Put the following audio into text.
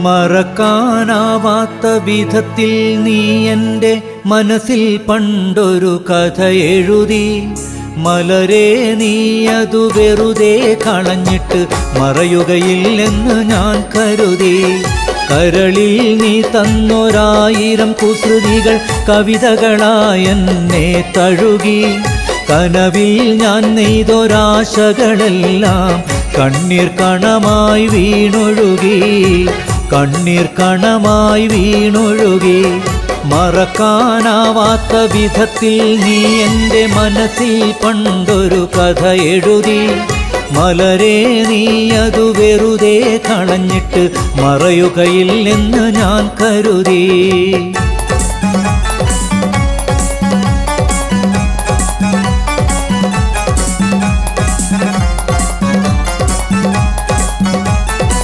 മറക്കാനാവാത്ത വിധത്തിൽ നീ എൻ്റെ മനസ്സിൽ പണ്ടൊരു കഥ എഴുതി. മലരെ നീ അതു വെറുതെ കളഞ്ഞിട്ട് മറയുകയില്ലെന്ന് ഞാൻ കരുതി. കരളിൽ നീ തന്നൊരായിരം കുസൃതികൾ കവിതകളായെന്നെ തഴുകി. കനവിൽ ഞാൻ നെയ്തൊരാശകളെല്ലാം കണ്ണീർ കണമായി വീണൊഴുകി, കണ്ണീർ കണമായി വീണൊഴുകി. മറക്കാനാവാത്ത വിധത്തിൽ നീ എൻ്റെ മനസ്സിൽ പണ്ടൊരു കഥ എഴുതി. മലരെ നീ അതു വെറുതെ കളഞ്ഞിട്ട് മറയുകയില്ലെന്ന് ഞാൻ കരുതി.